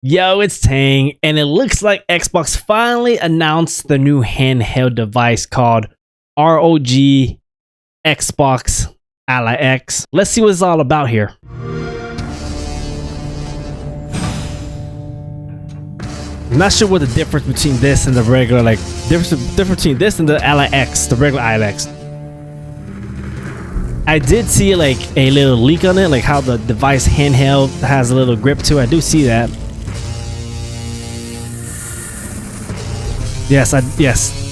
Yo, it's Tang, and it looks like Xbox finally announced the new handheld device called ROG Xbox Ally X. Let's see what it's all about here. I'm not sure what the difference between this and the regular, difference between this and the Ally X, the regular Ally X. I did see like a little leak on it, like how the device handheld has a little grip to it. I do see that. Yes, a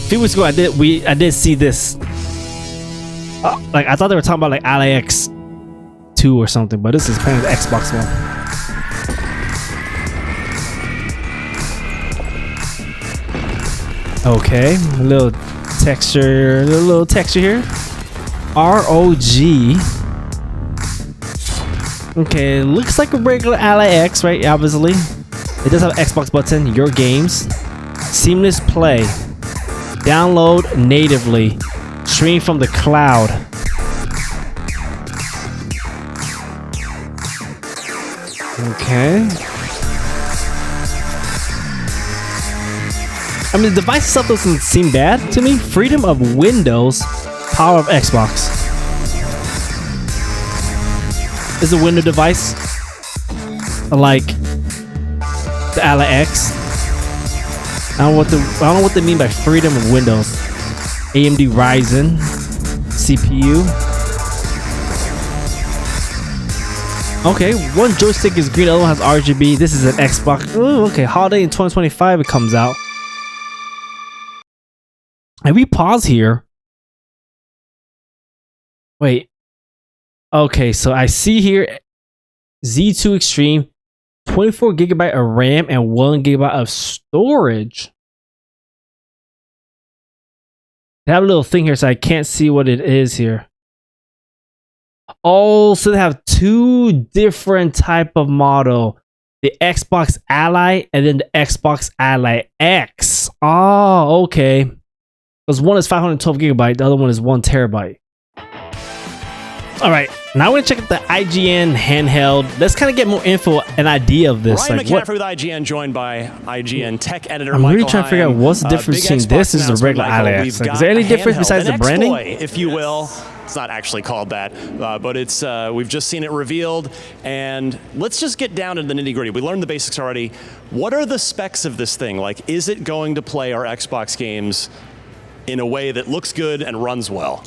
few weeks ago I did see this. Like I thought they were talking about like Ally X 2 or something, but this is apparently the Xbox one. Okay, a little texture here. ROG. Okay, looks like a regular Ally X, right? Obviously, it does have an Xbox button. Your games. Seamless play. Download natively. Stream from the cloud. Okay. I mean, the device itself doesn't seem bad to me. Freedom of Windows, power of Xbox. Is a Windows device like the Ally X. I don't know what they mean by freedom of Windows. AMD Ryzen CPU. Okay, one joystick is green, the other one has RGB. This is an Xbox. Ooh, okay, holiday in 2025 it comes out. And we pause here. Wait. Okay, so I see here Z2 Extreme. 24 gigabyte of RAM and 1 gigabyte of storage. They have a little thing here, so I can't see what it is here. Oh, so they have two different type of model. The Xbox Ally and then the Xbox Ally X. Oh, okay. Because one is 512 gigabyte, the other one is 1 terabyte. All right, now we're gonna check out the IGN handheld. Let's kind of get more info, an idea of this. Ryan like McCaffrey with IGN, joined by IGN tech editor I'm Michael really trying to figure out what's the difference between this and the regular Ally X. Like, is there any difference besides the branding? If you will. It's not actually called that, but it's we've just seen it revealed. And let's just get down to the nitty gritty. We learned the basics already. What are the specs of this thing? Like, is it going to play our Xbox games in a way that looks good and runs well?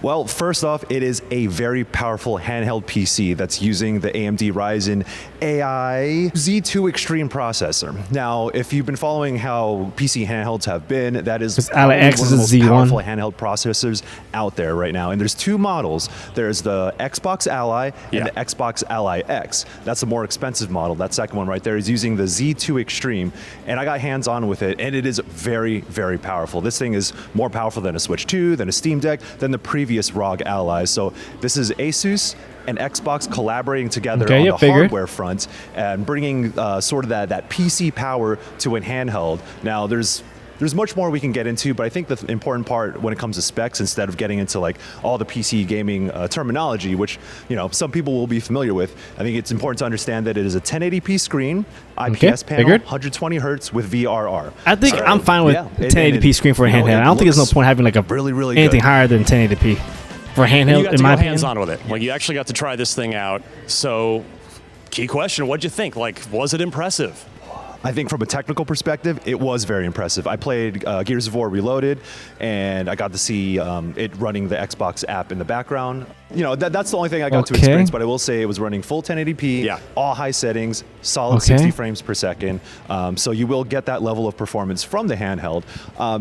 Well, first off, it is a very powerful handheld PC that's using the AMD Ryzen AI Z2 Extreme processor. Now, if you've been following how PC handhelds have been, that is Ally X one of the most Z1. powerful handheld processors out there right now. And there's two models. There's the Xbox Ally and the Xbox Ally X. That's the more expensive model. That second one right there is using the Z2 Extreme. And I got hands-on with it, and it is very, very powerful. This thing is more powerful than a Switch 2, than a Steam Deck, than the previous ROG Allies. So this is Asus and Xbox collaborating together on the hardware front and bringing sort of that PC power to a handheld. Now there's much more we can get into, but I think the important part when it comes to specs, instead of getting into like all the PC gaming terminology, which some people will be familiar with, I think it's important to understand that it is a 1080p screen, IPS panel, 120 hertz with VRR. I think I'm fine with 1080p screen for a handheld. I don't think there's no point having like a really anything higher than 1080p for a handheld. You got in to my go opinion. hands-on with it. Like, you actually got to try this thing out. So, key question: what'd you think? Like, was it impressive? I think from a technical perspective, it was very impressive. I played Gears of War Reloaded, and I got to see it running the Xbox app in the background. That's the only thing I got to experience, but I will say it was running full 1080p, all high settings, solid 60 frames per second. So you will get that level of performance from the handheld.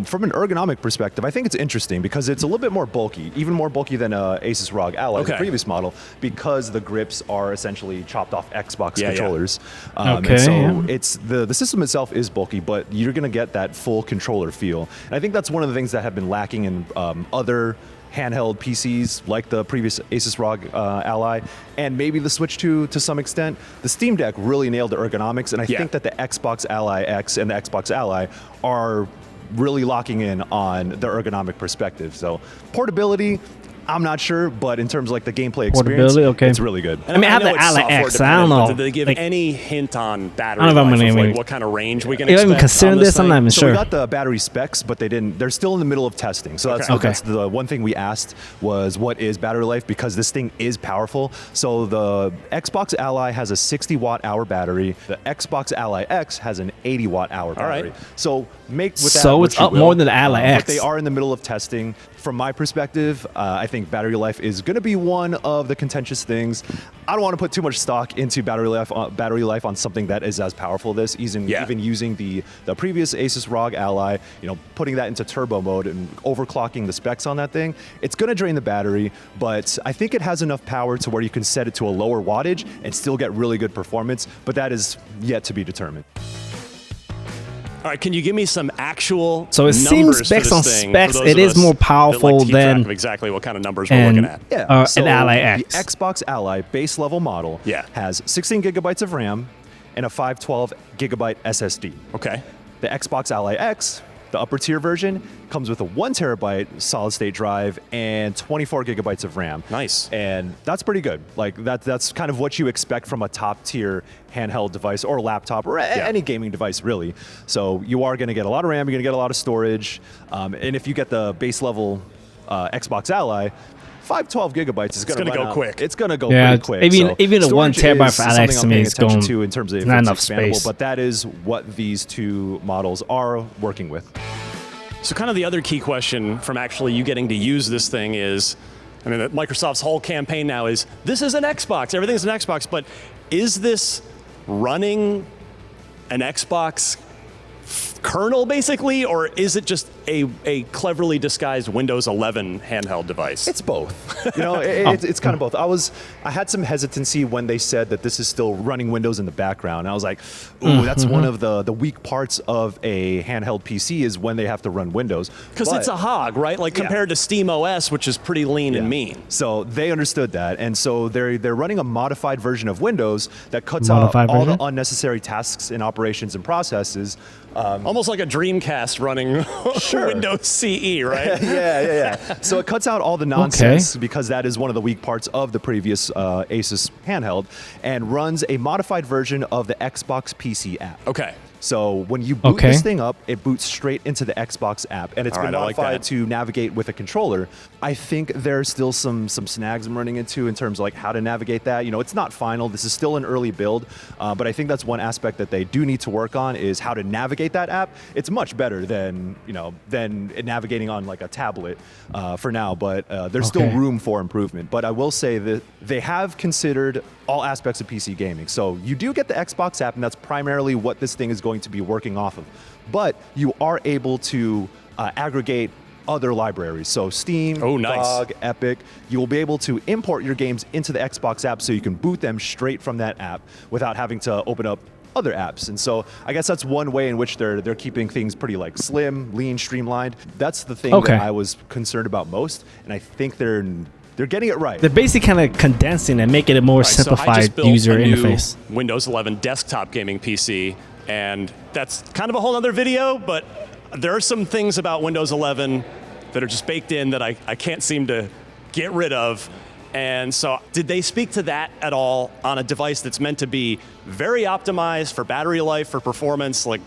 From an ergonomic perspective, I think it's interesting because it's a little bit more bulky, even more bulky than Asus ROG Ally, the previous model, because the grips are essentially chopped off Xbox controllers. And so it's the system itself is bulky, but you're going to get that full controller feel. And I think that's one of the things that have been lacking in other handheld PCs like the previous Asus ROG Ally and maybe the Switch 2 to some extent. The Steam Deck really nailed the ergonomics, and I think that the Xbox Ally X and the Xbox Ally are really locking in on the ergonomic perspective. So portability, I'm not sure, but in terms of like the gameplay experience, Portability, okay. it's really good. I mean, I have the it's Ally software X. I don't dependent, but know. Did they give Like, any hint on battery I don't know if I'm life, gonna of, like, even- what kind of range we can You're expect even considering on this? I'm not thing? even So sure. we got the battery specs, but they're still in the middle of testing. So that's, Okay. that's the one thing we asked was what is battery life, because this thing is powerful. So the Xbox Ally has a 60 watt hour battery. The Xbox Ally X has an 80 watt hour battery. right. So make with that So what it's you up will. more than the Ally But X. they are in the middle of testing. From my perspective, I think battery life is going to be one of the contentious things. I don't want to put too much stock into battery life on something that is as powerful as this. Even using the previous Asus ROG Ally, putting that into turbo mode and overclocking the specs on that thing, it's going to drain the battery. But I think it has enough power to where you can set it to a lower wattage and still get really good performance. But that is yet to be determined. All right, can you give me some actual So it seems numbers for specs this on thing, specs, for those it of is us more that powerful like to keep track than of exactly what kind of numbers we're looking at? Yeah, an Ally the X. Xbox Ally base level model Yeah. has 16 gigabytes of RAM and a 512 gigabyte SSD. Okay. The Xbox Ally X, the upper tier version, comes with a 1 terabyte solid state drive and 24 gigabytes of RAM. Nice. And that's pretty good. Like that's kind of what you expect from a top tier handheld device or laptop or any gaming device really. So you are going to get a lot of RAM, you're going to get a lot of storage. And if you get the base level Xbox Ally, 512 gigabytes is going to go quick. It's going to go Yeah, pretty quick. even a 1 storage terabyte is for something Alex to I'm me paying is attention going- to in terms of if not it's enough expandable, space. but that is what these two models are working with. So kind of the other key question from actually you getting to use this thing is, I mean, Microsoft's whole campaign now is, this is an Xbox, everything's an Xbox, but is this running an Xbox kernel basically, or is it just a cleverly disguised Windows 11 handheld device? It's both. It's kind of both. I had some hesitancy when they said that this is still running Windows in the background. I was like, ooh, that's one of the weak parts of a handheld PC is when they have to run Windows. Because it's a hog, right? Like compared to Steam OS, which is pretty lean and mean. So they understood that, and so they're running a modified version of Windows that cuts out Modified all the version? unnecessary tasks and operations and processes. Almost like a Dreamcast running Windows CE, right? Yeah. So it cuts out all the nonsense because that is one of the weak parts of the previous Asus handheld, and runs a modified version of the Xbox PC app. Okay. So when you boot this thing up, it boots straight into the Xbox app, and it's been modified to navigate with a controller. I think there's still some snags I'm running into in terms of like how to navigate that. It's not final. This is still an early build, but I think that's one aspect that they do need to work on is how to navigate that app. It's much better than navigating on like a tablet for now, but there's still room for improvement. But I will say that they have considered all aspects of PC gaming. So you do get the Xbox app, and that's primarily what this thing is going to be working off of. But you are able to aggregate other libraries. So Steam, GOG, Epic, you will be able to import your games into the Xbox app so you can boot them straight from that app without having to open up other apps. And so I guess that's one way in which they're keeping things pretty like slim, lean, streamlined. That's the thing that I was concerned about most, and I think they're getting it right. They're basically kind of condensing and making it more simplified user interface. Windows 11 desktop gaming PC, and that's kind of a whole other video, but there are some things about Windows 11 that are just baked in that I can't seem to get rid of. And so did they speak to that at all on a device that's meant to be very optimized for battery life, for performance? Like,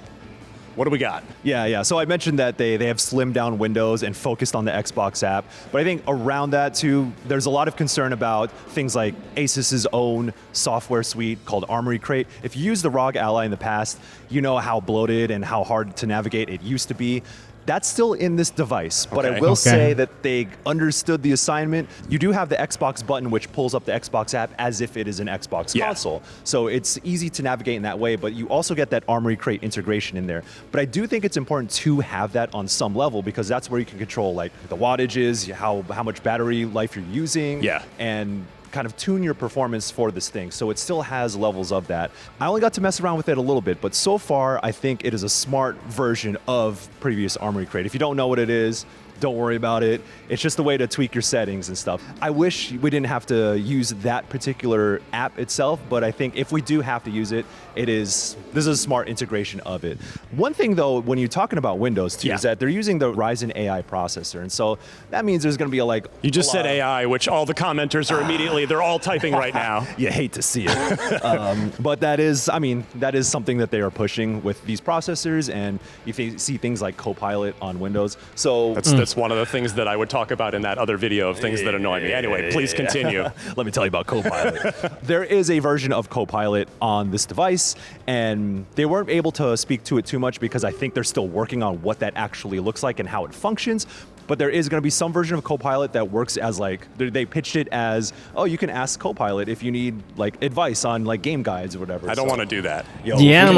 what do we got? Yeah. So I mentioned that they have slimmed down Windows and focused on the Xbox app. But I think around that too, there's a lot of concern about things like Asus's own software suite called Armory Crate. If you used the ROG Ally in the past, you know how bloated and how hard to navigate it used to be. That's still in this device, but I will say that they understood the assignment. You do have the Xbox button, which pulls up the Xbox app as if it is an Xbox console. So it's easy to navigate in that way, but you also get that Armory Crate integration in there. But I do think it's important to have that on some level because that's where you can control like the wattages, how much battery life you're using, and kind of tune your performance for this thing. So it still has levels of that. I only got to mess around with it a little bit, but so far I think it is a smart version of previous Armory Crate. If you don't know what it is, Don't worry about it. It's just a way to tweak your settings and stuff. I wish we didn't have to use that particular app itself, but I think if we do have to use it, this is a smart integration of it. One thing though, when you're talking about Windows too, is that they're using the Ryzen AI processor. And so that means there's going to be You just said AI, which all the commenters are immediately, they're all typing right now. You hate to see it. But that is something that they are pushing with these processors, and you see things like Copilot on Windows. So that's one of the things that I would talk about in that other video of things that annoy me. Anyway, please continue. Let me tell you about Copilot. There is a version of Copilot on this device, and they weren't able to speak to it too much because I think they're still working on what that actually looks like and how it functions. But there is going to be some version of Copilot that works as they pitched it as, oh, you can ask Copilot if you need advice on game guides or whatever. I don't want to do that. Yeah, I don't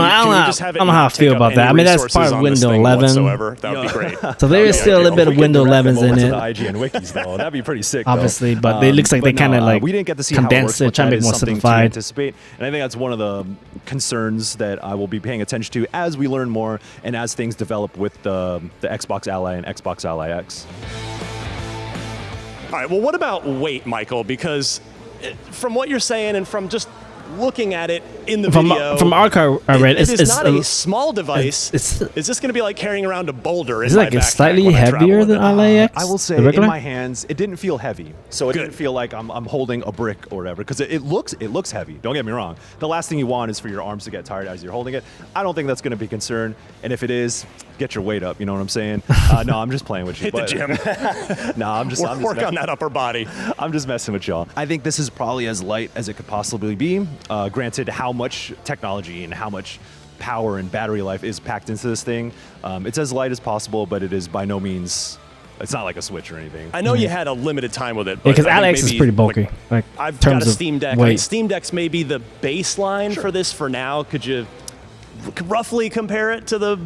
know how I feel about that. I mean, that's part of Windows 11. That would be great. So there is still a little bit of Windows 11s in it. The IGN wikis though, that'd be pretty sick. Obviously, but it looks like they kind of we didn't get to see condensed how it it, trying to make more simplified. Anticipate, and I think that's one of the concerns that I will be paying attention to as we learn more and as things develop with the Xbox Ally and Xbox Ally X. All right, well, what about weight, Michael? Because from what you're saying and from just looking at it in the video, from archive I read, it's not a small device. Is this going to be like carrying around a boulder? Is it it's slightly heavier than Ally X? I will say in my hands, it didn't feel heavy, so it didn't feel like I'm holding a brick or whatever. Because it looks heavy. Don't get me wrong. The last thing you want is for your arms to get tired as you're holding it. I don't think that's going to be a concern. And if it is, get your weight up. You know what I'm saying? No, I'm just playing with you. Hit the gym. No, I'm just work on that upper body. I'm just messing with y'all. I think this is probably as light as it could possibly be. Granted, how much technology and how much power and battery life is packed into this thing. It's as light as possible, but it is by no means. It's not like a Switch or anything. I know you had a limited time with it. Because Alex is pretty bulky. I've got a Steam Deck. Steam Deck's maybe the baseline for this for now. Could you roughly compare it to the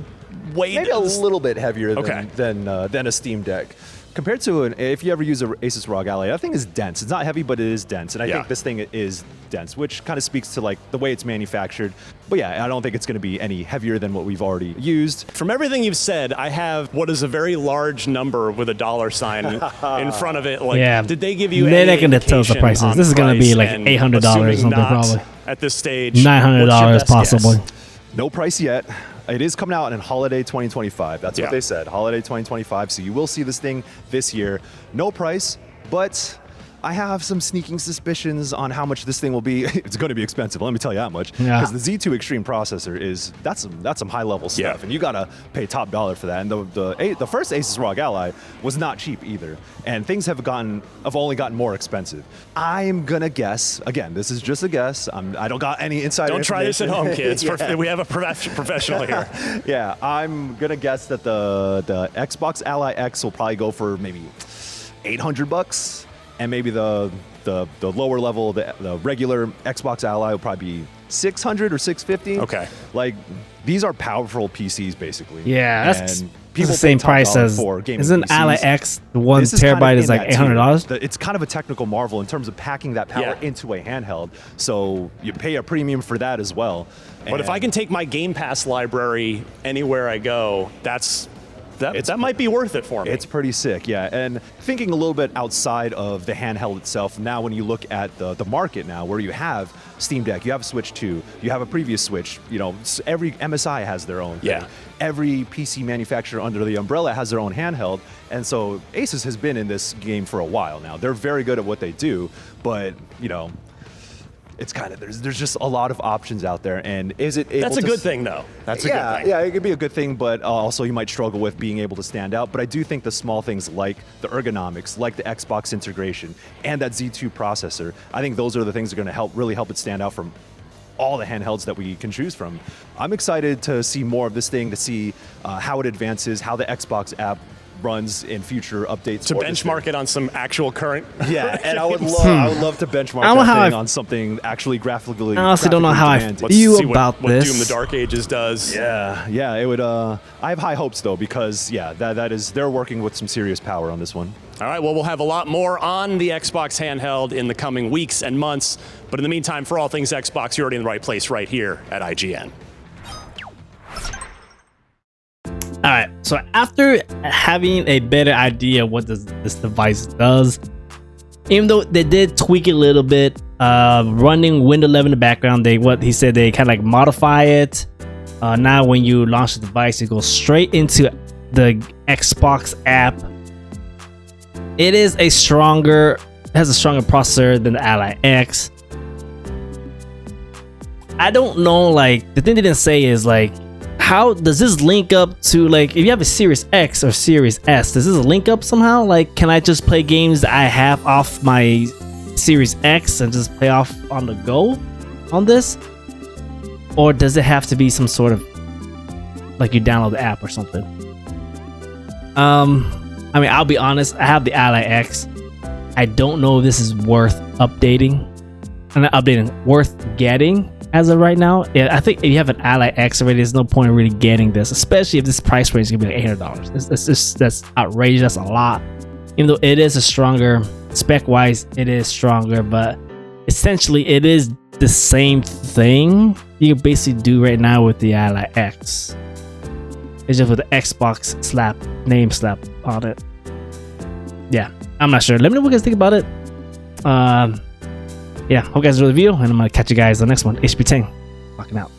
weight? Maybe a little bit heavier than a Steam Deck. Compared to if you ever use an Asus ROG Ally, that thing is dense. It's not heavy, but it is dense. And I think this thing is dense, which kind of speaks to the way it's manufactured. But yeah, I don't think it's going to be any heavier than what we've already used. From everything you've said, I have what is a very large number with a dollar sign in front of it. Did they give you any They're not going to tell us the prices. This is going to be like $800 or something probably. At this stage. $900 possibly. Guess? No price yet. It is coming out in holiday 2025. That's what they said, holiday 2025. So you will see this thing this year. No price, but I have some sneaking suspicions on how much this thing will be. It's going to be expensive. Let me tell you that much. Because the Z2 Extreme processor that's some high level stuff, and you got to pay top dollar for that. And the first Asus ROG Ally was not cheap either, and things have only gotten more expensive. I'm gonna guess. Again, this is just a guess. I don't got any insider Don't try this at home, kids. We have a professional here. Yeah, I'm gonna guess that the Xbox Ally X will probably go for maybe $800. And maybe the lower level, the regular Xbox Ally will probably be $600 or $650. Okay. These are powerful PCs, basically. Yeah, that's the same price as isn't Ally X? The 1 terabyte is like $800. It's kind of a technical marvel in terms of packing that power into a handheld. So you pay a premium for that as well. But if I can take my Game Pass library anywhere I go, that might be worth it for me. It's pretty sick, yeah. And thinking a little bit outside of the handheld itself, now when you look at the market now, where you have Steam Deck, you have a Switch 2, you have a previous Switch, every MSI has their own thing. Every PC manufacturer under the umbrella has their own handheld. And so Asus has been in this game for a while now. They're very good at what they do, but, it's kind of there's just a lot of options out there, and is it able That's a good thing, though. That's a good thing. Yeah, it could be a good thing, but also you might struggle with being able to stand out. But I do think the small things like the ergonomics, like the Xbox integration, and that Z2 processor, I think those are the things that are going to really help it stand out from all the handhelds that we can choose from. I'm excited to see more of this thing, to see how it advances, how the Xbox app runs in future updates. To benchmark it on some actual current. Yeah, and I would love to benchmark that thing on something actually graphically. I honestly don't know how I feel about what this. Doom the Dark Ages does. Yeah, it would. I have high hopes though, because that is they're working with some serious power on this one. All right, well, we'll have a lot more on the Xbox handheld in the coming weeks and months. But in the meantime, for all things Xbox, you're already in the right place right here at IGN. All right, so after having a better idea what this device does, even though they did tweak it a little bit, running Windows 11 in the background, they kind of like modify it. Now when you launch the device, it goes straight into the Xbox app. It has a stronger processor than the Ally X. I don't know, like, the thing they didn't say is like, how does this link up to, like, if you have a Series X or Series S, does this link up somehow? Like, can I just play games that I have off my Series X and just play off on the go on this? Or does it have to be some sort of, like, you download the app or something? I mean, I'll be honest, I have the Ally X. I don't know if this is worth updating. Worth getting as of right now. Yeah, I think if you have an Ally X already, there's no point in really getting this, especially if this price range is gonna be like $800. That's outrageous. That's a lot. Even though it is a stronger, spec-wise, it is stronger, but essentially it is the same thing you can basically do right now with the Ally X. It's just with the Xbox name slap on it. Yeah, I'm not sure. Let me know what you guys think about it. Yeah, hope you guys enjoyed the video, and I'm gonna catch you guys on the next one. HBTang, fucking out.